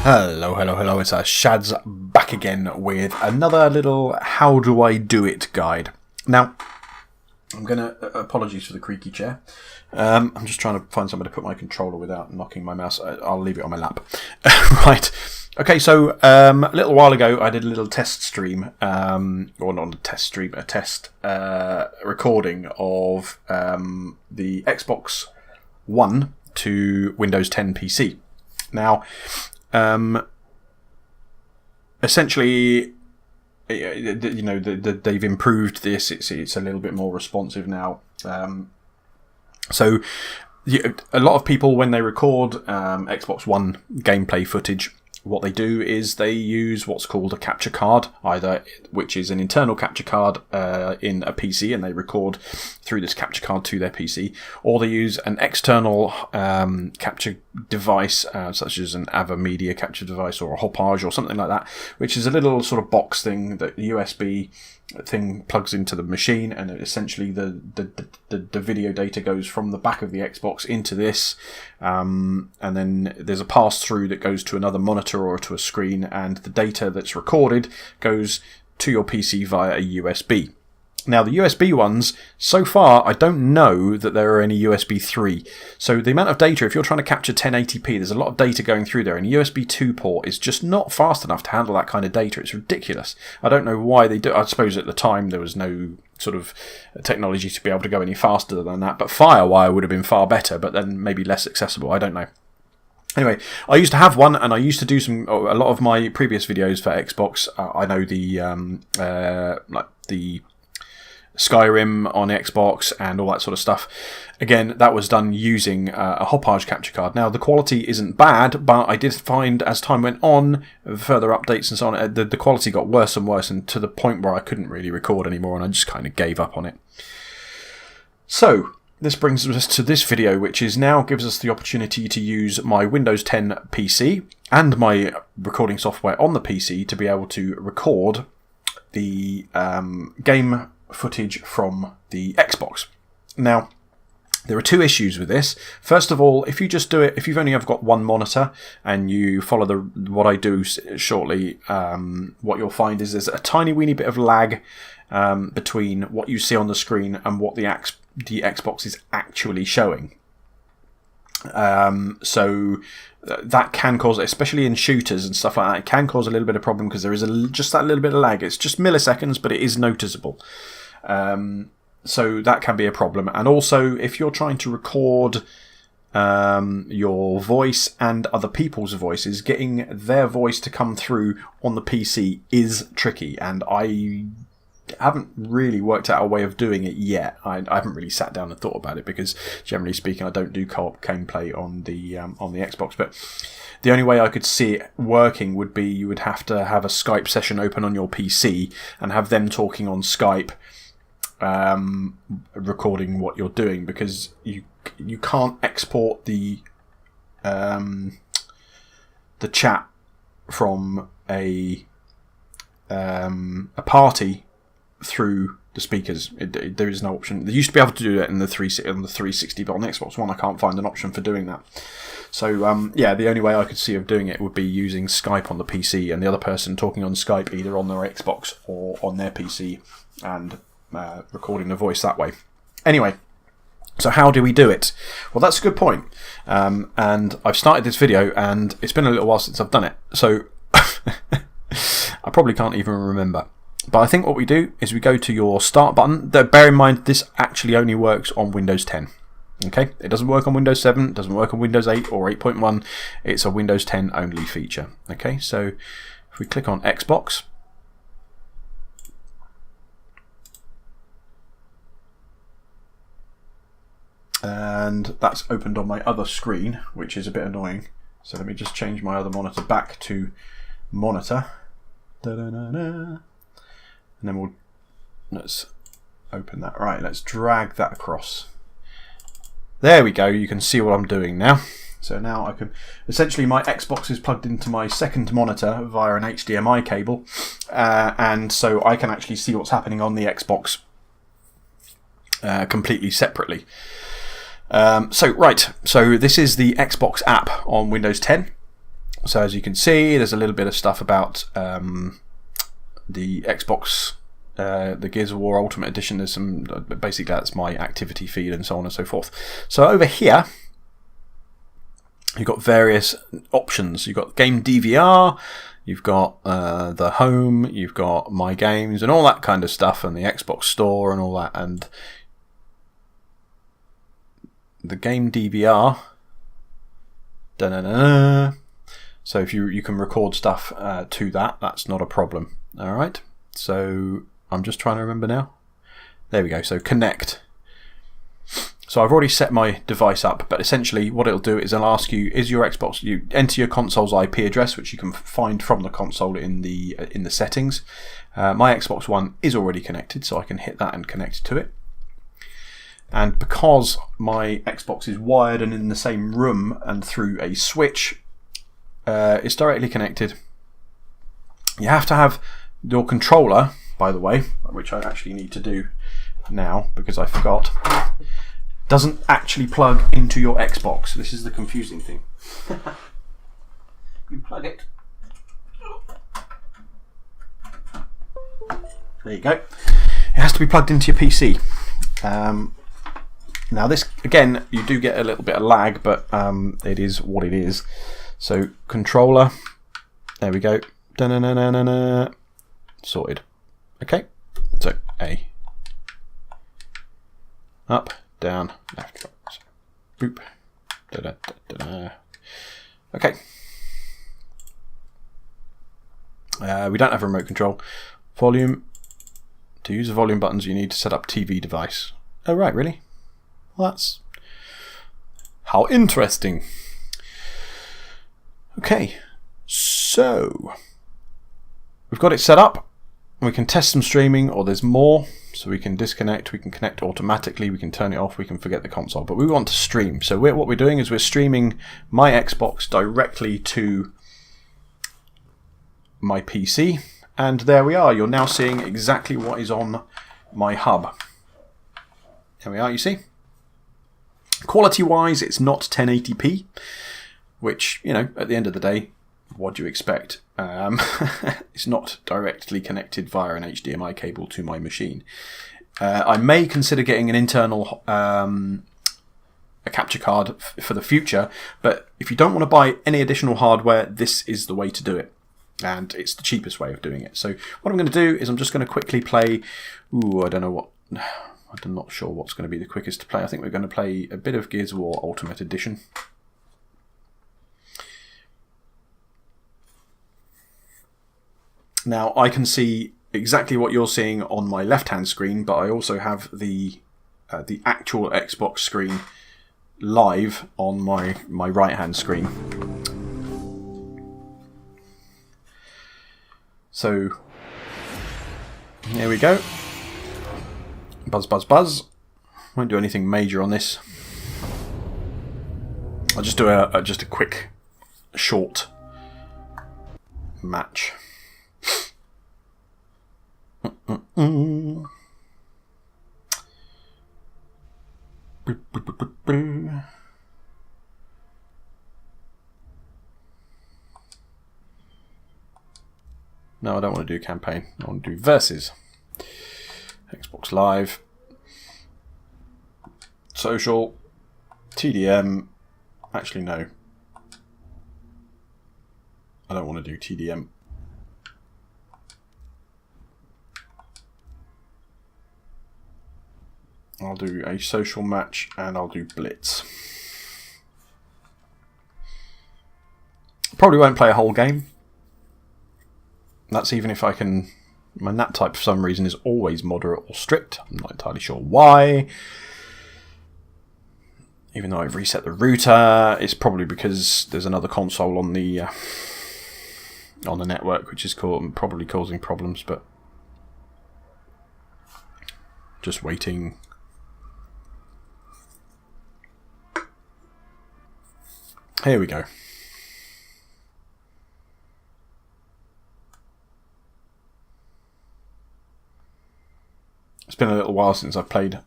Hello, hello, hello, it's Shads back again with another little how do I do it guide. Now, I'm going to, apologies for the creaky chair, I'm just trying to find somewhere to put my controller without knocking my mouse. I'll leave it on my lap. Right, okay, so a little while ago I did a little test stream, or not a test stream, a test recording of the Xbox One to Windows 10 PC. Now, essentially, you know, they've improved this. It's a little bit more responsive now. So a lot of people, when they record Xbox One gameplay footage, what they do is they use what's called a capture card, either which is an internal capture card in a PC, and they record through this capture card to their PC, or they use an external capture device, such as an AVerMedia capture device or a Hauppauge or something like that, which is a little sort of box thing that the USB thing plugs into the machine, and essentially the video data goes from the back of the Xbox into this, and then there's a pass through that goes to another monitor or to a screen, and the data that's recorded goes to your PC via a USB. Now, the USB ones, so far, I don't know that there are any USB 3. So the amount of data, if you're trying to capture 1080p, there's a lot of data going through there, and a USB 2 port is just not fast enough to handle that kind of data. It's ridiculous. I don't know why they do. I suppose at the time there was no sort of technology to be able to go any faster than that, but FireWire would have been far better, but then maybe less accessible. I don't know. Anyway, I used to have one, and I used to do a lot of my previous videos for Xbox. I know the Skyrim on Xbox and all that sort of stuff. Again, that was done using a Hauppauge capture card. Now, the quality isn't bad, but I did find as time went on, further updates and so on, the quality got worse and worse, and to the point where I couldn't really record anymore, and I just kind of gave up on it. So, this brings us to this video, which is now gives us the opportunity to use my Windows 10 PC and my recording software on the PC to be able to record the game footage from the Xbox. Now, there are two issues with this. First of all, if you just do it, if you've only got one monitor and you follow what I do shortly, what you'll find is there's a tiny weeny bit of lag between what you see on the screen and what the Xbox is actually showing. So that can cause, especially in shooters and stuff like that, it can cause a little bit of problem because there is just that little bit of lag. It's just milliseconds, but it is noticeable. So that can be a problem. And also, if you're trying to record your voice and other people's voices, getting their voice to come through on the PC is tricky, and I haven't really worked out a way of doing it yet. I haven't really sat down and thought about it because, generally speaking, I don't do co-op gameplay on the Xbox. But the only way I could see it working would be you would have to have a Skype session open on your PC and have them talking on Skype, recording what you're doing, because you can't export the chat from a party through the speakers. There is no option. They used to be able to do that on the 360, but on the Xbox One I can't find an option for doing that. So yeah, the only way I could see of doing it would be using Skype on the PC and the other person talking on Skype either on their Xbox or on their PC and recording the voice that way. Anyway, so how do we do it? Well, that's a good point. And I've started this video and it's been a little while since I've done it, so I probably can't even remember. But I think what we do is we go to your start button. Bear in mind, this actually only works on Windows 10. Okay, it doesn't work on Windows 7, it doesn't work on Windows 8 or 8.1. It's a Windows 10 only feature. Okay, so if we click on Xbox, and that's opened on my other screen, which is a bit annoying. So let me just change my other monitor back to monitor. And then let's open that. Right, let's drag that across. There we go, you can see what I'm doing now. So now I can, essentially my Xbox is plugged into my second monitor via an HDMI cable, and so I can actually see what's happening on the Xbox completely separately. So this is the Xbox app on Windows 10. So as you can see, there's a little bit of stuff about the Xbox, the Gears of War Ultimate Edition. There's some, basically that's my activity feed and so on and so forth. So over here, you've got various options. You've got Game DVR, you've got the Home, you've got My Games and all that kind of stuff, and the Xbox Store and all that. And the Game DVR, da-na-na-na. So if you can record stuff to that, that's not a problem. All right. So I'm just trying to remember now. There we go. So connect. So I've already set my device up, but essentially what it'll do is it'll ask you, is your Xbox, you enter your console's IP address, which you can find from the console in the settings. My Xbox One is already connected, so I can hit that and connect to it. And because my Xbox is wired and in the same room and through a switch, it's directly connected. You have to have your controller, by the way, which I actually need to do now because I forgot, doesn't actually plug into your Xbox. This is the confusing thing. You plug it. There you go. It has to be plugged into your PC. Now this, again, you do get a little bit of lag, but it is what it is. So controller, there we go. Da-na-na-na-na-na. Sorted. Okay. So A. Up, down, left, right. Boop. Da-da-da-da-da. Okay. We don't have remote control. Volume. To use the volume buttons, you need to set up TV device. Oh, right, really? Well, that's... how interesting. Okay, so we've got it set up. We can test some streaming, or there's more. So we can disconnect, we can connect automatically, we can turn it off, we can forget the console. But we want to stream. So what we're doing is we're streaming my Xbox directly to my PC. And there we are. You're now seeing exactly what is on my hub. There we are, you see. Quality-wise, it's not 1080p. Which, you know, at the end of the day, what do you expect? It's not directly connected via an HDMI cable to my machine. I may consider getting an internal a capture card for the future, but if you don't want to buy any additional hardware, this is the way to do it. And it's the cheapest way of doing it. So what I'm going to do is I'm just going to quickly play... Ooh, I don't know what... I'm not sure what's going to be the quickest to play. I think we're going to play a bit of Gears of War Ultimate Edition. Now, I can see exactly what you're seeing on my left-hand screen, but I also have the actual Xbox screen live on my right-hand screen. So, here we go. Buzz, buzz, buzz. Won't do anything major on this. I'll just do a quick, short match. No, I don't want to do campaign. I want to do versus. Xbox Live. Social. TDM. Actually, no. I don't want to do TDM. I'll do a social match and I'll do Blitz. Probably won't play a whole game. That's even if I can... My NAT type for some reason is always moderate or strict. I'm not entirely sure why. Even though I've reset the router, it's probably because there's another console on the network which is probably causing problems, but just waiting. Here we go. It's been a little while since I've played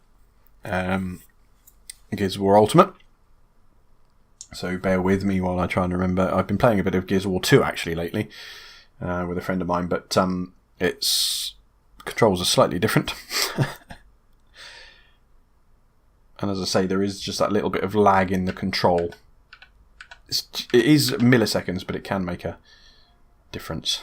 Gears of War Ultimate. So bear with me while I try and remember. I've been playing a bit of Gears of War 2 actually lately with a friend of mine, but its controls are slightly different. And as I say, there is just that little bit of lag in the control. It is milliseconds, but it can make a difference.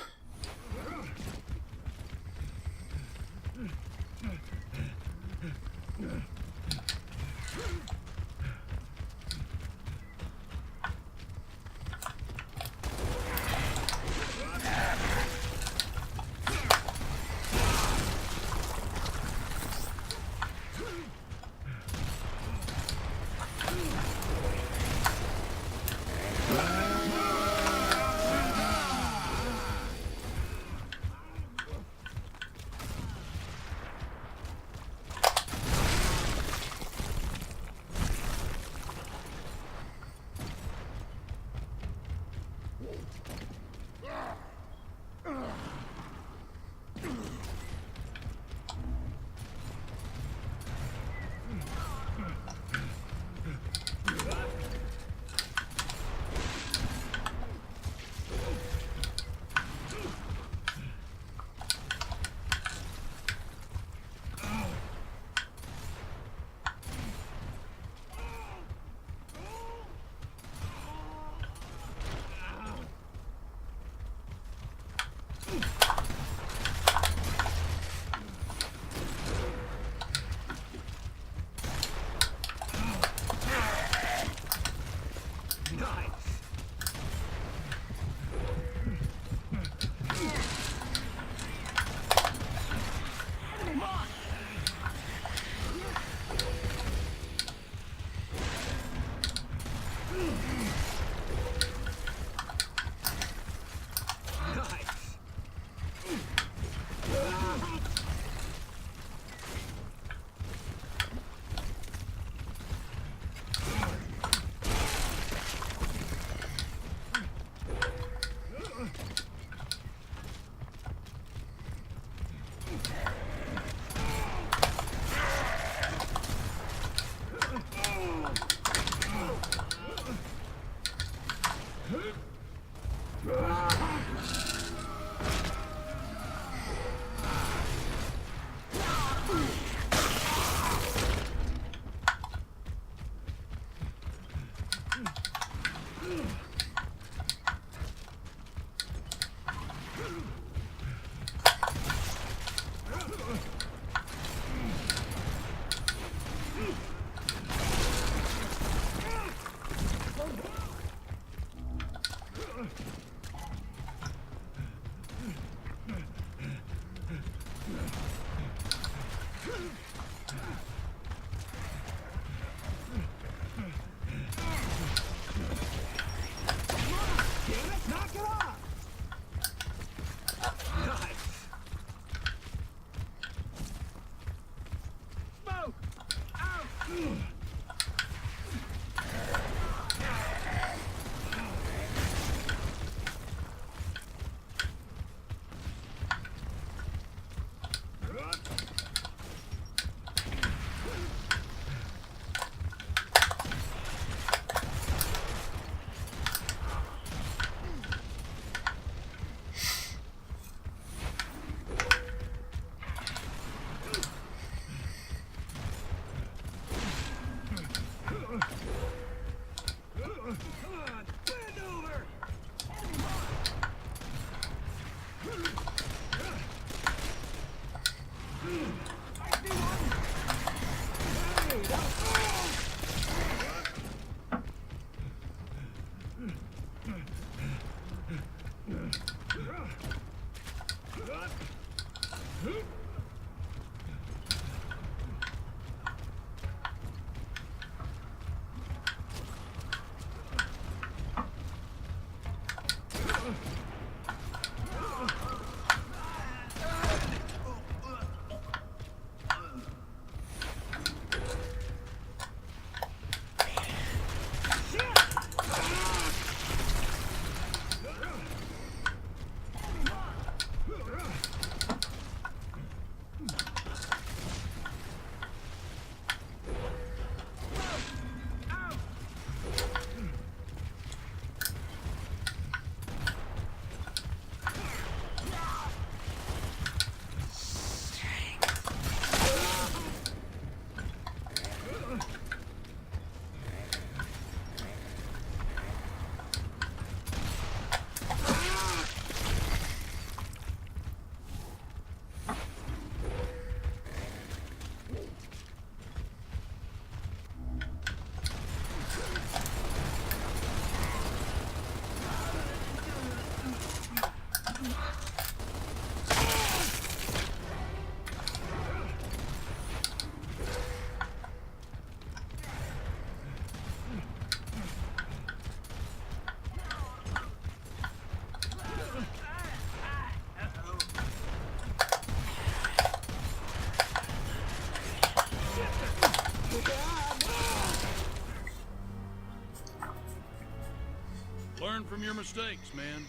Learn from your mistakes, man.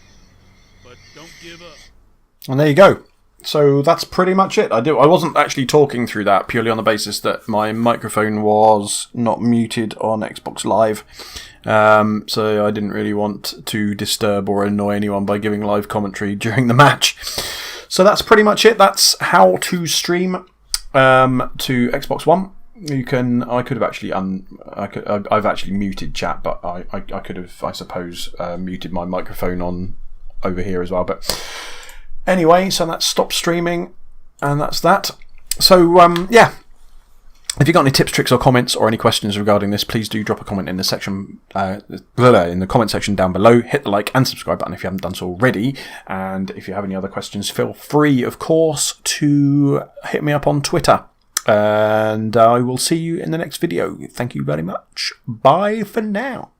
But don't give up. And there you go. So that's pretty much it. I wasn't actually talking through that purely on the basis that my microphone was not muted on Xbox Live. So I didn't really want to disturb or annoy anyone by giving live commentary during the match. So that's pretty much it. That's how to stream to Xbox One. I could have actually I've actually muted chat, but I could have, I suppose, muted my microphone on over here as well. But anyway, so that's stop streaming, and that's that. So yeah, if you've got any tips, tricks, or comments, or any questions regarding this, please do drop a comment in the section, in the comment section down below. Hit the like and subscribe button if you haven't done so already. And if you have any other questions, feel free, of course, to hit me up on Twitter. And I will see you in the next video. Thank you very much. Bye for now.